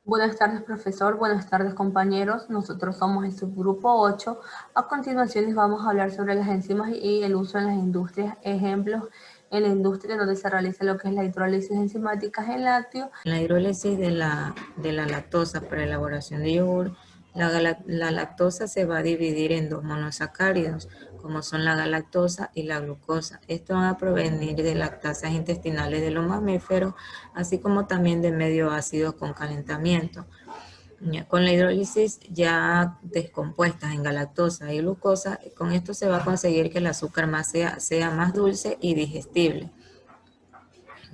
Buenas tardes, profesor. Buenas tardes, compañeros. Nosotros somos el subgrupo 8. A continuación les vamos a hablar sobre las enzimas y el uso en las industrias. Ejemplos en la industria donde se realiza lo que es la hidrólisis enzimática en lácteos. La hidrólisis de la lactosa para elaboración de yogur, la lactosa se va a dividir en dos monosacáridos, como son la galactosa y la glucosa. Estos van a provenir de lactasas intestinales de los mamíferos, así como también de medio ácidos con calentamiento. Con la hidrólisis ya descompuestas en galactosa y glucosa, con esto se va a conseguir que el azúcar sea más dulce y digestible.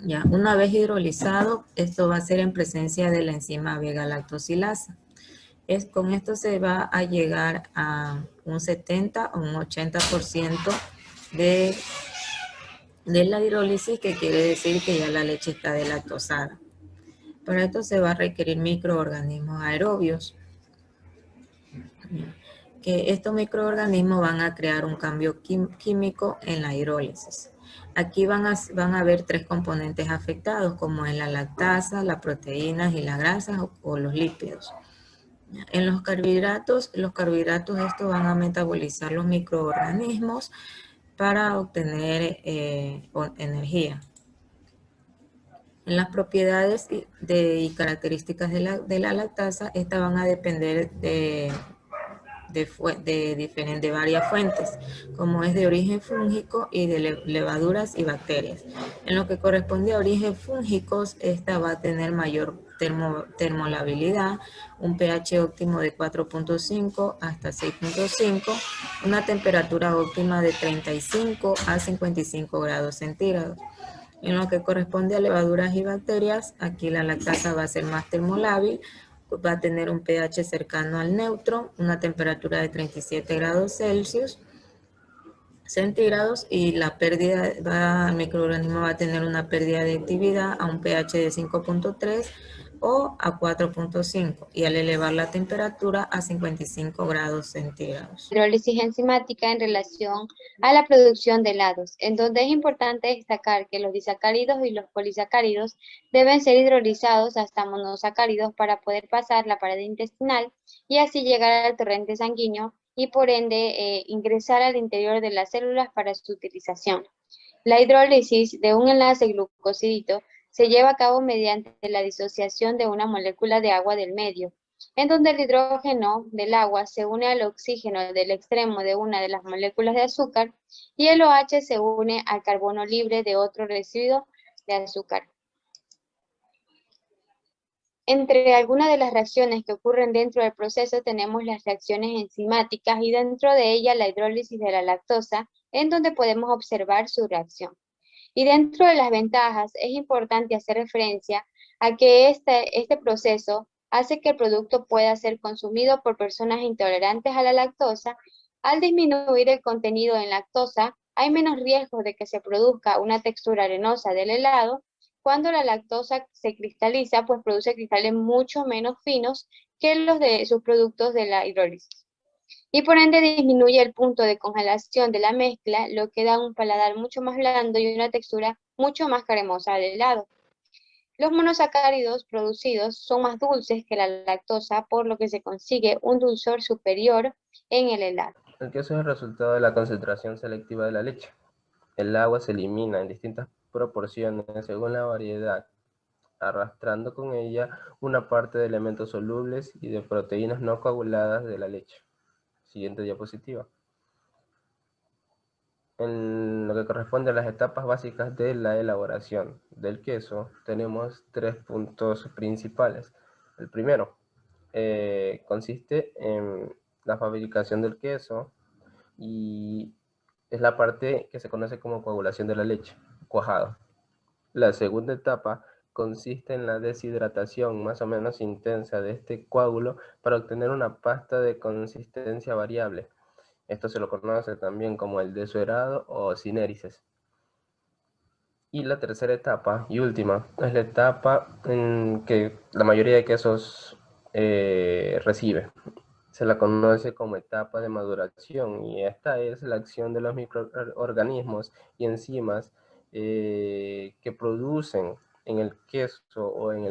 Ya, una vez hidrolizado, esto va a ser en presencia de la enzima beta-lactosilasa. Con esto se va a llegar a un 70 o un 80% de, de la hidrólisis, que quiere decir que ya la leche está delactosada. Para esto se va a requerir microorganismos aerobios, que estos microorganismos van a crear un cambio químico en la hidrólisis. Aquí van a haber tres componentes afectados, como en la lactasa, las proteínas y las grasas o los lípidos. En los carbohidratos estos van a metabolizar los microorganismos para obtener energía. En las propiedades y características de la lactasa, estas van a depender de varias fuentes, como es de origen fúngico y de levaduras y bacterias. En lo que corresponde a origen fúngicos, esta va a tener mayor termolabilidad, un pH óptimo de 4.5 hasta 6.5, una temperatura óptima de 35 a 55 grados centígrados. En lo que corresponde a levaduras y bacterias, aquí la lactasa va a ser más termolábil, va a tener un pH cercano al neutro, una temperatura de 37 grados Celsius, centígrados, y el microorganismo va a tener una pérdida de actividad a un pH de 5.3 o a 4.5, y al elevar la temperatura a 55 grados centígrados. Hidrólisis enzimática en relación a la producción de helados, en donde es importante destacar que los disacáridos y los polisacáridos deben ser hidrolizados hasta monosacáridos para poder pasar la pared intestinal y así llegar al torrente sanguíneo y por ende ingresar al interior de las células para su utilización. La hidrólisis de un enlace glucosidito se lleva a cabo mediante la disociación de una molécula de agua del medio, en donde el hidrógeno del agua se une al oxígeno del extremo de una de las moléculas de azúcar y el OH se une al carbono libre de otro residuo de azúcar. Entre algunas de las reacciones que ocurren dentro del proceso tenemos las reacciones enzimáticas y dentro de ellas la hidrólisis de la lactosa, en donde podemos observar su reacción. Y dentro de las ventajas es importante hacer referencia a que este proceso hace que el producto pueda ser consumido por personas intolerantes a la lactosa. Al disminuir el contenido en lactosa, hay menos riesgo de que se produzca una textura arenosa del helado. Cuando la lactosa se cristaliza, pues produce cristales mucho menos finos que los de sus productos de la hidrólisis. Y por ende disminuye el punto de congelación de la mezcla, lo que da un paladar mucho más blando y una textura mucho más cremosa del helado. Los monosacáridos producidos son más dulces que la lactosa, por lo que se consigue un dulzor superior en el helado. El queso es el resultado de la concentración selectiva de la leche. El agua se elimina en distintas proporciones según la variedad, arrastrando con ella una parte de elementos solubles y de proteínas no coaguladas de la leche. Siguiente diapositiva. En lo que corresponde a las etapas básicas de la elaboración del queso, tenemos tres puntos principales. El primero consiste en la fabricación del queso y es la parte que se conoce como coagulación de la leche, cuajado. La segunda etapa consiste en la deshidratación más o menos intensa de este coágulo para obtener una pasta de consistencia variable. Esto se lo conoce también como el desuerado o sinérices. Y la tercera etapa y última es la etapa en que la mayoría de quesos recibe. Se la conoce como etapa de maduración y esta es la acción de los microorganismos y enzimas que producen en el queso o en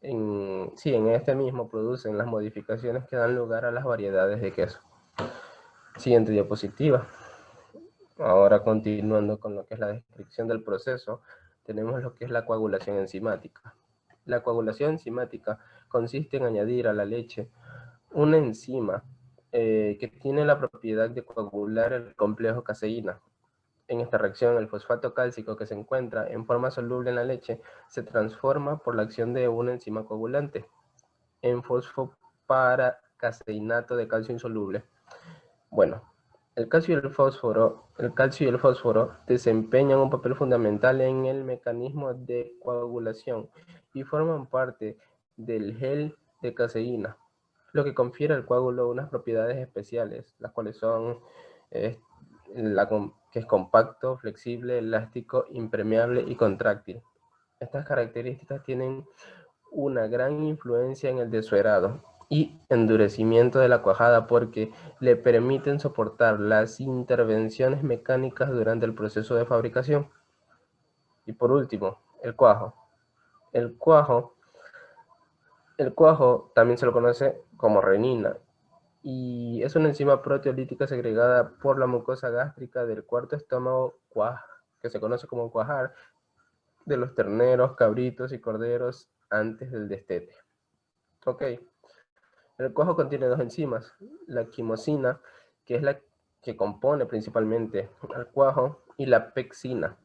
en este mismo producen las modificaciones que dan lugar a las variedades de queso. Siguiente diapositiva. Ahora continuando con lo que es la descripción del proceso, tenemos lo que es la coagulación enzimática. La coagulación enzimática consiste en añadir a la leche una enzima que tiene la propiedad de coagular el complejo caseína. En esta reacción, el fosfato cálcico que se encuentra en forma soluble en la leche se transforma por la acción de una enzima coagulante en fosfoparacaseinato de calcio insoluble. Bueno, el calcio y el fósforo desempeñan un papel fundamental en el mecanismo de coagulación y forman parte del gel de caseína, lo que confiere al coágulo unas propiedades especiales, las cuales son que es compacto, flexible, elástico, impermeable y contráctil. Estas características tienen una gran influencia en el desuerado y endurecimiento de la cuajada porque le permiten soportar las intervenciones mecánicas durante el proceso de fabricación. Y por último, el cuajo. El cuajo también se lo conoce como renina y es una enzima proteolítica segregada por la mucosa gástrica del cuarto estómago, que se conoce como cuajar, de los terneros, cabritos y corderos antes del destete. Ok. El cuajo contiene dos enzimas, la quimosina, que es la que compone principalmente al cuajo, y la pexina.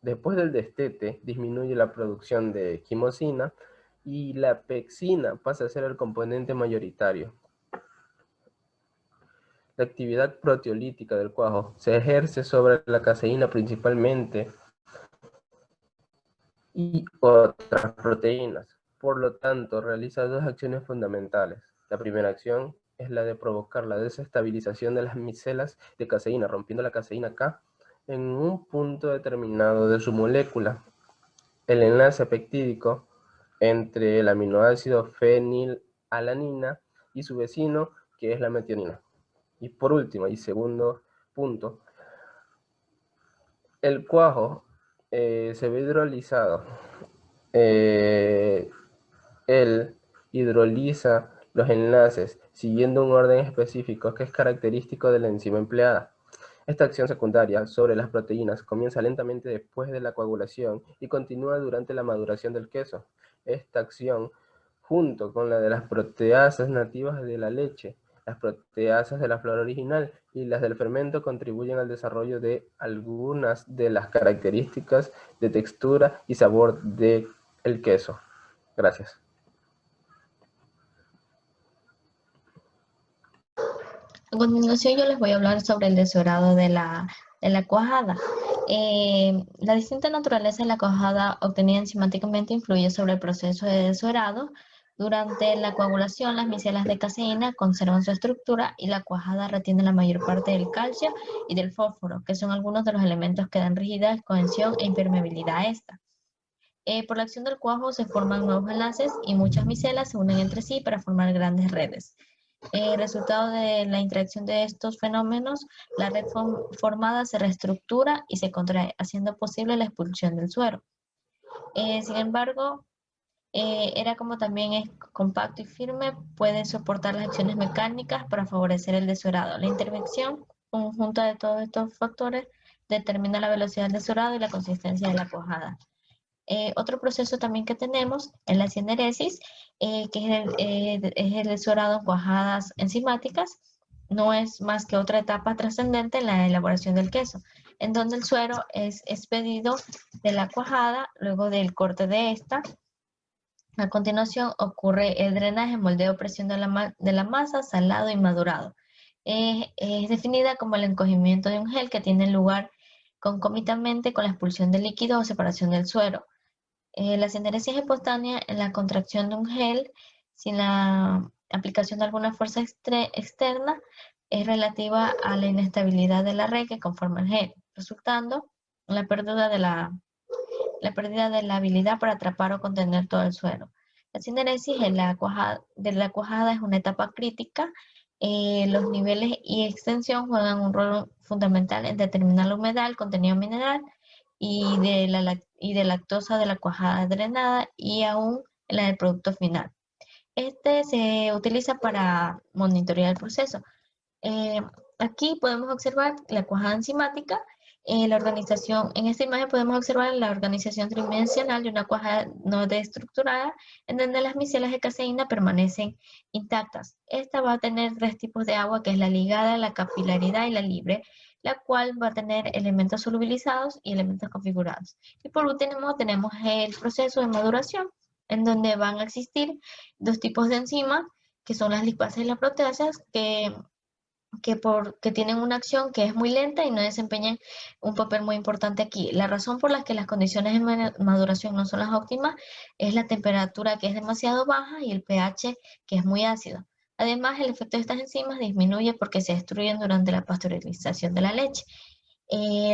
Después del destete disminuye la producción de quimosina y la pexina pasa a ser el componente mayoritario. La actividad proteolítica del cuajo se ejerce sobre la caseína principalmente y otras proteínas. Por lo tanto, realiza dos acciones fundamentales. La primera acción es la de provocar la desestabilización de las micelas de caseína, rompiendo la caseína K en un punto determinado de su molécula. El enlace peptídico entre el aminoácido fenilalanina y su vecino, que es la metionina. Y por último, y segundo punto, el cuajo se ve hidrolizado. Él hidroliza los enlaces siguiendo un orden específico que es característico de la enzima empleada. Esta acción secundaria sobre las proteínas comienza lentamente después de la coagulación y continúa durante la maduración del queso. Esta acción, junto con la de las proteasas nativas de la leche, las proteasas de la flor original y las del fermento, contribuyen al desarrollo de algunas de las características de textura y sabor del queso. Gracias. A continuación yo les voy a hablar sobre el desuerado de la cuajada. La distinta naturaleza de la cuajada obtenida enzimáticamente influye sobre el proceso de desuerado. Durante la coagulación, las micelas de caseína conservan su estructura y la cuajada retiene la mayor parte del calcio y del fósforo, que son algunos de los elementos que dan rigidez, cohesión e impermeabilidad a esta. Por la acción del cuajo se forman nuevos enlaces y muchas micelas se unen entre sí para formar grandes redes. Resultado de la interacción de estos fenómenos, la red formada se reestructura y se contrae, haciendo posible la expulsión del suero. Sin embargo, era como también es compacto y firme, puede soportar las acciones mecánicas para favorecer el desuerado. La intervención conjunta de todos estos factores determina la velocidad del desuerado y la consistencia de la cuajada. Otro proceso también que tenemos es la cianeresis, que es el desuerado en cuajadas enzimáticas. No es más que otra etapa trascendente en la elaboración del queso, en donde el suero es expedido de la cuajada luego del corte de esta. A continuación ocurre el drenaje, moldeo, presión de la masa, salado y madurado. Es definida como el encogimiento de un gel que tiene lugar concomitantemente con la expulsión del líquido o separación del suero. La cianeresis es espontánea en la contracción de un gel sin la aplicación de alguna fuerza externa. Es relativa a la inestabilidad de la red que conforma el gel, resultando en la pérdida de la habilidad para atrapar o contener todo el suero. La cianeresis de la cuajada es una etapa crítica. Los niveles y extensión juegan un rol fundamental en determinar la humedad, el contenido mineral y de lactosa de la cuajada drenada y aún en la del producto final. Este se utiliza para monitorear el proceso. Aquí podemos observar la cuajada enzimática, la organización. En esta imagen podemos observar la organización tridimensional de una cuajada no destructurada, en donde las micelas de caseína permanecen intactas. Esta va a tener tres tipos de agua, que es la ligada, la capilaridad y la libre, la cual va a tener elementos solubilizados y elementos configurados. Y por último tenemos el proceso de maduración, en donde van a existir dos tipos de enzimas, que son las lipases y las proteasas, que tienen una acción que es muy lenta y no desempeñan un papel muy importante aquí. La razón por la que las condiciones de maduración no son las óptimas es la temperatura, que es demasiado baja, y el pH, que es muy ácido. Además, el efecto de estas enzimas disminuye porque se destruyen durante la pasteurización de la leche.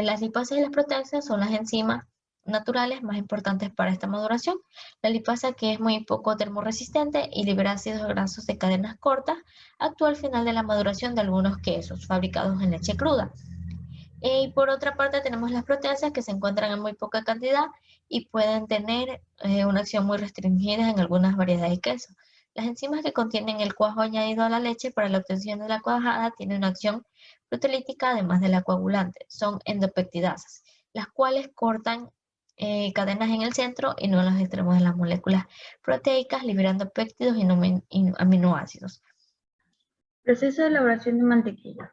Las lipases y las proteasas son las enzimas naturales más importantes para esta maduración. La lipasa, que es muy poco termorresistente y libera ácidos grasos de cadenas cortas, actúa al final de la maduración de algunos quesos fabricados en leche cruda. Y por otra parte tenemos las proteasas, que se encuentran en muy poca cantidad y pueden tener una acción muy restringida en algunas variedades de queso. Las enzimas que contienen el cuajo añadido a la leche para la obtención de la cuajada tienen una acción proteolítica además de la coagulante. Son endopeptidasas, las cuales cortan cadenas en el centro y no en los extremos de las moléculas proteicas, liberando péptidos y aminoácidos. Proceso de elaboración de mantequilla.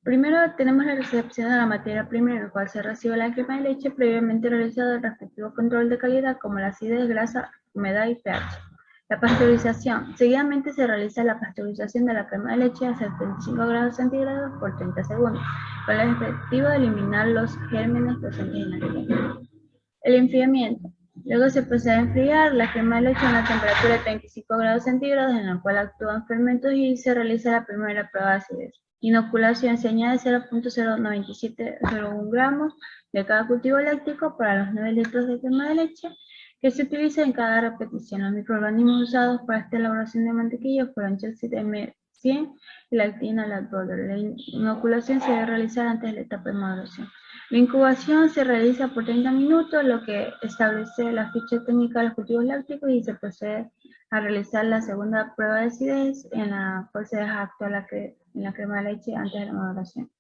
Primero tenemos la recepción de la materia prima, en la cual se recibe la crema de leche previamente realizado el respectivo control de calidad, como la acidez, grasa, humedad y pH. La pasteurización. Seguidamente se realiza la pasteurización de la crema de leche a 75 grados centígrados por 30 segundos, con el objetivo de eliminar los gérmenes presentes en la leche. El enfriamiento. Luego se procede a enfriar la crema de leche a una temperatura de 35 grados centígrados, en la cual actúan fermentos, y se realiza la primera prueba de acidez. Inoculación. Se añade 0.09701 gramos de cada cultivo láctico para los 9 litros de crema de leche que se utiliza en cada repetición. Los microorganismos usados para esta elaboración de mantequilla fueron Chelsea M100 y Lactina Lactobacter. La inoculación se debe realizar antes de la etapa de maduración. La incubación se realiza por 30 minutos, lo que establece la ficha técnica de los cultivos lácticos, y se procede a realizar la segunda prueba de acidez, en la cual se deja actuar en la crema de leche antes de la maduración.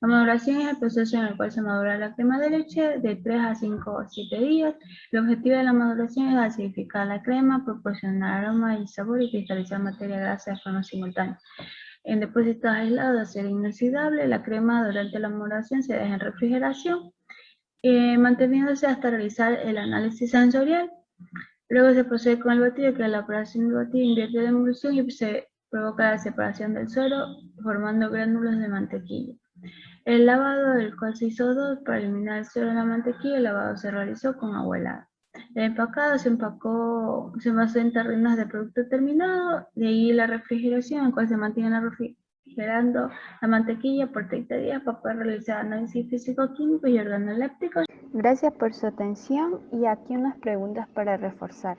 La maduración es el proceso en el cual se madura la crema de leche de 3 a 5 o 7 días. El objetivo de la maduración es acidificar la crema, proporcionar aroma y sabor y cristalizar materia grasa de forma simultánea. En depósitos aislados de acero inoxidable, la crema durante la maduración se deja en refrigeración, manteniéndose hasta realizar el análisis sensorial. Luego se procede con el batido, que es la operación del batido invierte de emulsión, y se provoca la separación del suero, formando gránulos de mantequilla. El lavado, del cual se hizo 2 para eliminar el suero de la mantequilla, el lavado se realizó con agua helada. El empacado se envasó en tarrinas de producto terminado, de ahí la refrigeración, en la cual se mantiene refrigerando la mantequilla por 30 días para poder realizar análisis físico-químicos y organolécticos. Gracias por su atención, y aquí unas preguntas para reforzar.